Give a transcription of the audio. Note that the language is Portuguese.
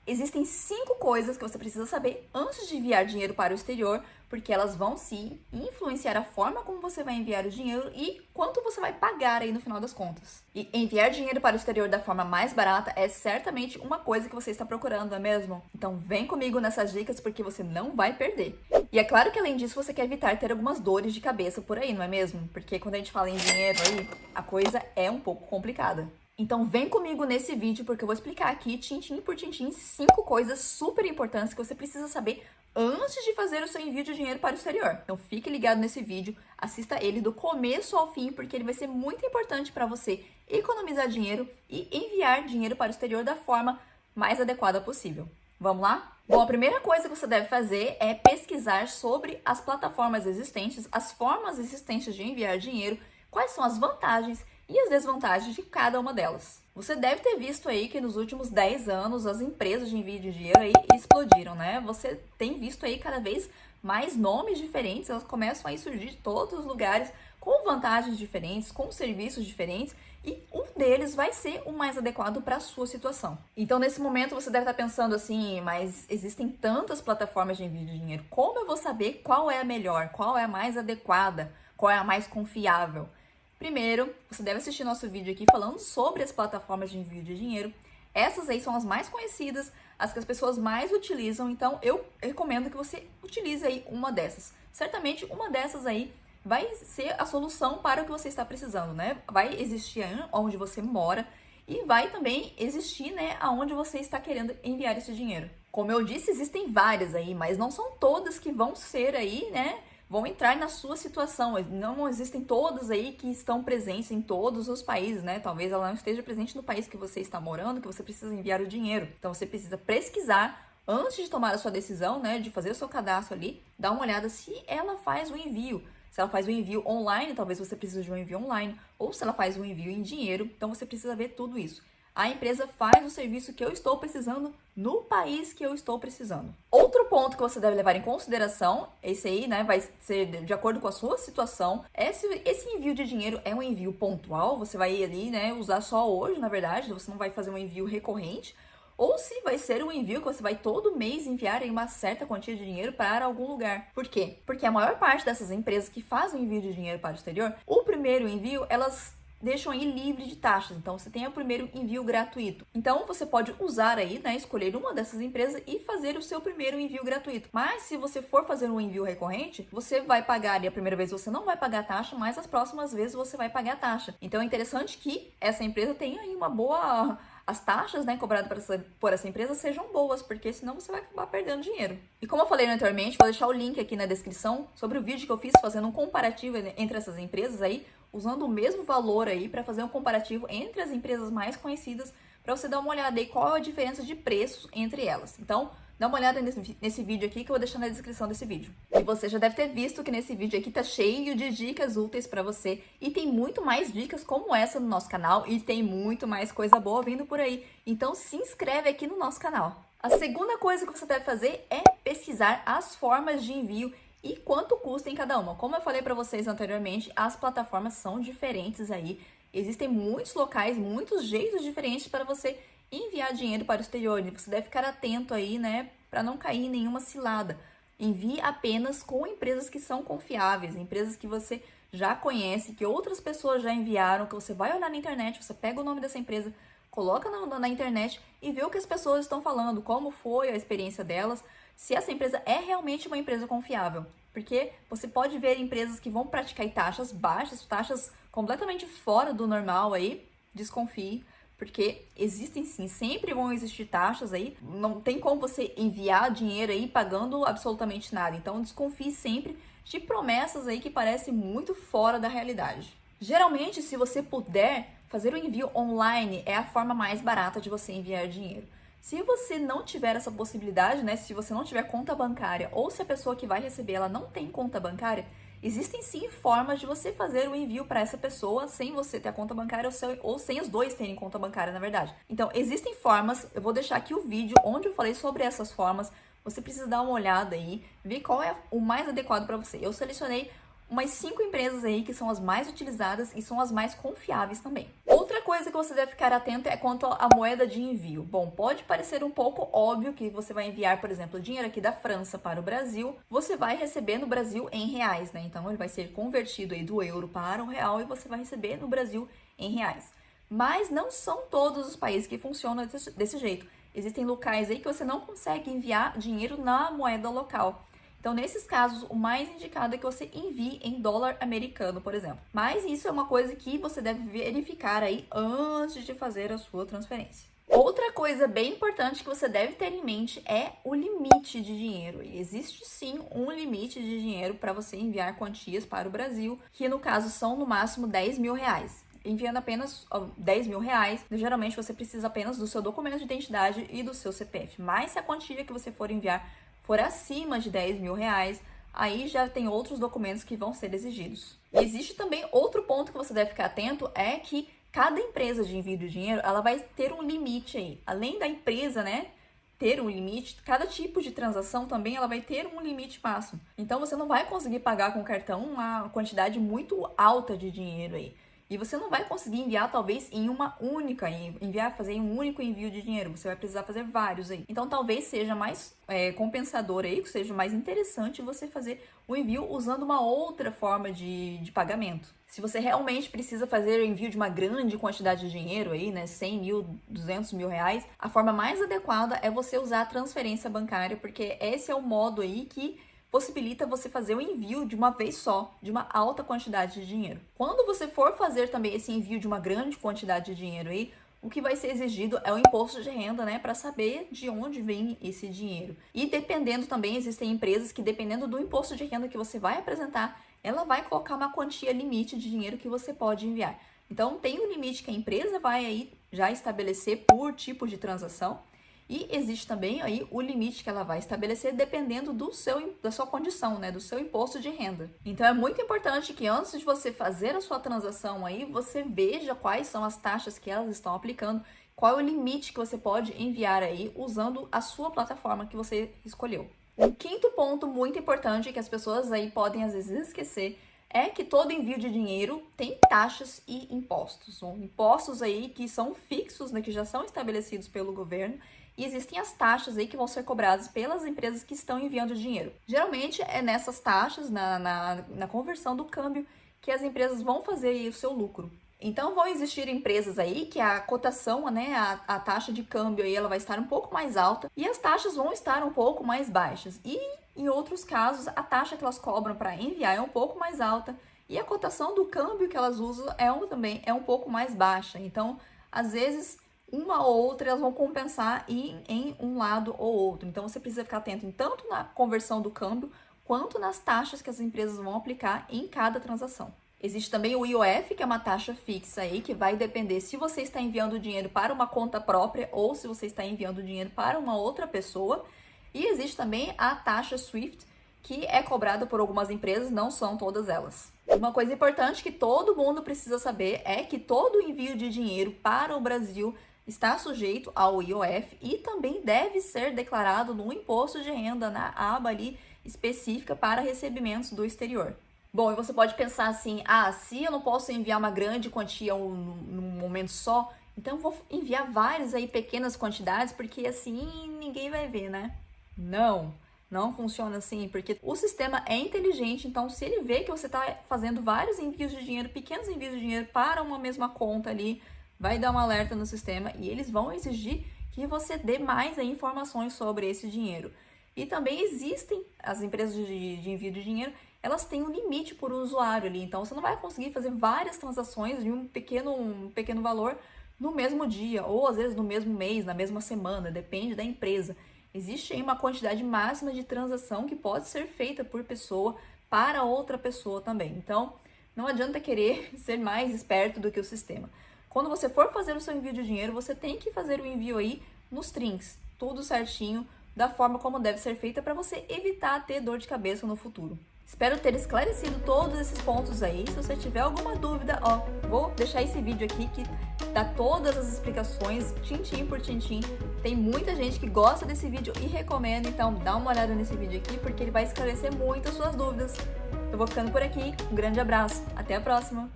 Existem 5 coisas que você precisa saber antes de enviar dinheiro para o exterior, porque elas vão sim influenciar a forma como você vai enviar o dinheiro e quanto você vai pagar aí no final das contas. E enviar dinheiro para o exterior da forma mais barata é certamente uma coisa que você está procurando, não é mesmo? Então vem comigo nessas dicas porque você não vai perder. E é claro que além disso você quer evitar ter algumas dores de cabeça por aí, não é mesmo? Porque quando a gente fala em dinheiro aí, a coisa é um pouco complicada. Então vem comigo nesse vídeo porque eu vou explicar aqui, tintim por tintim, 5 coisas super importantes que você precisa saber antes de fazer o seu envio de dinheiro para o exterior. Então fique ligado nesse vídeo, assista ele do começo ao fim, porque ele vai ser muito importante para você economizar dinheiro e enviar dinheiro para o exterior da forma mais adequada possível. Vamos lá? Bom, a primeira coisa que você deve fazer é pesquisar sobre as plataformas existentes, as formas existentes de enviar dinheiro, quais são as vantagens e as desvantagens de cada uma delas. Você deve ter visto aí que nos últimos 10 anos as empresas de envio de dinheiro aí explodiram, né? Você tem visto aí cada vez mais nomes diferentes, elas começam a surgir de todos os lugares com vantagens diferentes, com serviços diferentes e um deles vai ser o mais adequado para a sua situação. Então, nesse momento, você deve estar pensando assim, mas existem tantas plataformas de envio de dinheiro, como eu vou saber qual é a melhor, qual é a mais adequada, qual é a mais confiável? Primeiro, você deve assistir nosso vídeo aqui falando sobre as plataformas de envio de dinheiro. Essas aí são as mais conhecidas, as que as pessoas mais utilizam, então eu recomendo que você utilize aí uma dessas. Certamente uma dessas aí vai ser a solução para o que você está precisando, né? Vai existir onde você mora e vai também existir, né, aonde você está querendo enviar esse dinheiro. Como eu disse, existem várias aí, mas não são todas que vão ser aí, né, vão entrar na sua situação. Não existem todas aí que estão presentes em todos os países, né? Talvez ela não esteja presente no país que você está morando, que você precisa enviar o dinheiro. Então você precisa pesquisar antes de tomar a sua decisão, né? De fazer o seu cadastro ali, dar uma olhada se ela faz o envio. Se ela faz o envio online, talvez você precise de um envio online. Ou se ela faz o envio em dinheiro, então você precisa ver tudo isso. A empresa faz o serviço que eu estou precisando no país que eu estou precisando. Outro ponto que você deve levar em consideração, esse aí, né, vai ser de acordo com a sua situação, é se esse envio de dinheiro é um envio pontual, você vai ali, né, usar só hoje, na verdade, você não vai fazer um envio recorrente, ou se vai ser um envio que você vai todo mês enviar em uma certa quantia de dinheiro para algum lugar. Por quê? Porque a maior parte dessas empresas que fazem envio de dinheiro para o exterior, o primeiro envio, elas deixam aí livre de taxas, então você tem o primeiro envio gratuito. Então você pode usar aí, né, escolher uma dessas empresas e fazer o seu primeiro envio gratuito. Mas se você for fazer um envio recorrente, você vai pagar, e a primeira vez você não vai pagar taxa, mas as próximas vezes você vai pagar taxa. Então é interessante que essa empresa tenha aí uma boa... As taxas, né, cobradas por essa empresa sejam boas, porque senão você vai acabar perdendo dinheiro. E como eu falei anteriormente, vou deixar o link aqui na descrição sobre o vídeo que eu fiz fazendo um comparativo entre essas empresas aí, usando o mesmo valor aí para fazer um comparativo entre as empresas mais conhecidas, para você dar uma olhada aí qual é a diferença de preços entre elas. Então, dá uma olhada nesse vídeo aqui que eu vou deixar na descrição desse vídeo. E você já deve ter visto que nesse vídeo aqui tá cheio de dicas úteis para você e tem muito mais dicas como essa no nosso canal e tem muito mais coisa boa vindo por aí. Então se inscreve aqui no nosso canal. A segunda coisa que você deve fazer é pesquisar as formas de envio e quanto custa em cada uma. Como eu falei para vocês anteriormente, as plataformas são diferentes aí. Existem muitos locais, muitos jeitos diferentes para você enviar dinheiro para o exterior. E você deve ficar atento aí, né, para não cair em nenhuma cilada. Envie apenas com empresas que são confiáveis, empresas que você já conhece, que outras pessoas já enviaram, que você vai olhar na internet, você pega o nome dessa empresa, coloca na internet e vê o que as pessoas estão falando, como foi a experiência delas, se essa empresa é realmente uma empresa confiável. Porque você pode ver empresas que vão praticar taxas baixas, taxas completamente fora do normal aí, desconfie. Porque existem sim, sempre vão existir taxas aí, não tem como você enviar dinheiro aí pagando absolutamente nada. Então desconfie sempre de promessas aí que parecem muito fora da realidade. Geralmente, se você puder, fazer o envio online é a forma mais barata de você enviar dinheiro. Se você não tiver essa possibilidade, né, se você não tiver conta bancária ou se a pessoa que vai receber ela não tem conta bancária, existem sim formas de você fazer o envio para essa pessoa sem você ter a conta bancária ou sem os dois terem conta bancária, na verdade. Então, existem formas, eu vou deixar aqui o vídeo onde eu falei sobre essas formas. Você precisa dar uma olhada aí, ver qual é o mais adequado para você. Eu selecionei umas 5 empresas aí que são as mais utilizadas e são as mais confiáveis também. Outra coisa que você deve ficar atento é quanto à moeda de envio. Bom, pode parecer um pouco óbvio que você vai enviar, por exemplo, dinheiro aqui da França para o Brasil, você vai receber no Brasil em reais, né? Então ele vai ser convertido aí do euro para o real e você vai receber no Brasil em reais. Mas não são todos os países que funcionam desse jeito. Existem locais aí que você não consegue enviar dinheiro na moeda local. Então, nesses casos, o mais indicado é que você envie em dólar americano, por exemplo. Mas isso é uma coisa que você deve verificar aí antes de fazer a sua transferência. Outra coisa bem importante que você deve ter em mente é o limite de dinheiro. E existe sim um limite de dinheiro para você enviar quantias para o Brasil, que no caso são no máximo 10 mil reais. Enviando apenas 10 mil reais, geralmente você precisa apenas do seu documento de identidade e do seu CPF. Mas se a quantia que você for enviar for acima de 10 mil reais, aí já tem outros documentos que vão ser exigidos. E existe também outro ponto que você deve ficar atento, é que cada empresa de envio de dinheiro, ela vai ter um limite aí. Além da empresa, né, ter um limite, cada tipo de transação também ela vai ter um limite máximo. Então você não vai conseguir pagar com o cartão uma quantidade muito alta de dinheiro aí. E você não vai conseguir enviar, talvez, em uma única, fazer um único envio de dinheiro. Você vai precisar fazer vários aí. Então, talvez seja mais compensador aí, que seja mais interessante você fazer o envio usando uma outra forma de pagamento. Se você realmente precisa fazer o envio de uma grande quantidade de dinheiro aí, né, 100 mil, 200 mil reais, a forma mais adequada é você usar a transferência bancária, porque esse é o modo aí que possibilita você fazer o envio de uma vez só, de uma alta quantidade de dinheiro. Quando você for fazer também esse envio de uma grande quantidade de dinheiro aí, o que vai ser exigido é o imposto de renda, né, para saber de onde vem esse dinheiro. E dependendo também, existem empresas que, dependendo do imposto de renda que você vai apresentar, ela vai colocar uma quantia limite de dinheiro que você pode enviar. Então, tem um limite que a empresa vai aí já estabelecer por tipo de transação. E existe também aí o limite que ela vai estabelecer dependendo da sua condição, né, do seu imposto de renda. Então é muito importante que antes de você fazer a sua transação aí, você veja quais são as taxas que elas estão aplicando, qual é o limite que você pode enviar aí usando a sua plataforma que você escolheu. Um quinto ponto muito importante que as pessoas aí podem às vezes esquecer é que todo envio de dinheiro tem taxas e impostos. Impostos aí que são fixos, né, que já são estabelecidos pelo governo. E existem as taxas aí que vão ser cobradas pelas empresas que estão enviando dinheiro. Geralmente é nessas taxas, na conversão do câmbio, que as empresas vão fazer aí o seu lucro. Então vão existir empresas aí que a cotação, né, a taxa de câmbio aí ela vai estar um pouco mais alta e as taxas vão estar um pouco mais baixas. E em outros casos, a taxa que elas cobram para enviar é um pouco mais alta e a cotação do câmbio que elas usam também é um pouco mais baixa. Então, às vezes, uma ou outra elas vão compensar em um lado ou outro. Então você precisa ficar atento tanto na conversão do câmbio quanto nas taxas que as empresas vão aplicar em cada transação. Existe também o IOF, que é uma taxa fixa aí, que vai depender se você está enviando dinheiro para uma conta própria ou se você está enviando dinheiro para uma outra pessoa. E existe também a taxa SWIFT, que é cobrada por algumas empresas, não são todas elas. Uma coisa importante que todo mundo precisa saber é que todo envio de dinheiro para o Brasil está sujeito ao IOF e também deve ser declarado no imposto de renda, na aba ali específica para recebimentos do exterior. Bom, e você pode pensar assim, se eu não posso enviar uma grande quantia num momento só, então eu vou enviar várias aí pequenas quantidades, porque assim ninguém vai ver, né? Não funciona assim, porque o sistema é inteligente, então se ele vê que você está fazendo vários envios de dinheiro, pequenos envios de dinheiro para uma mesma conta ali, vai dar um alerta no sistema e eles vão exigir que você dê mais aí informações sobre esse dinheiro. E também existem as empresas de envio de dinheiro, elas têm um limite por usuário ali, então você não vai conseguir fazer várias transações de um pequeno valor no mesmo dia, ou às vezes no mesmo mês, na mesma semana, depende da empresa. Existe aí uma quantidade máxima de transação que pode ser feita por pessoa para outra pessoa também. Então, não adianta querer ser mais esperto do que o sistema. Quando você for fazer o seu envio de dinheiro, você tem que fazer o envio aí nos trinks, tudo certinho, da forma como deve ser feita para você evitar ter dor de cabeça no futuro. Espero ter esclarecido todos esses pontos aí. Se você tiver alguma dúvida, vou deixar esse vídeo aqui que dá todas as explicações, tintim por tintim. Tem muita gente que gosta desse vídeo e recomenda, então dá uma olhada nesse vídeo aqui porque ele vai esclarecer muito as suas dúvidas. Eu vou ficando por aqui, um grande abraço, até a próxima!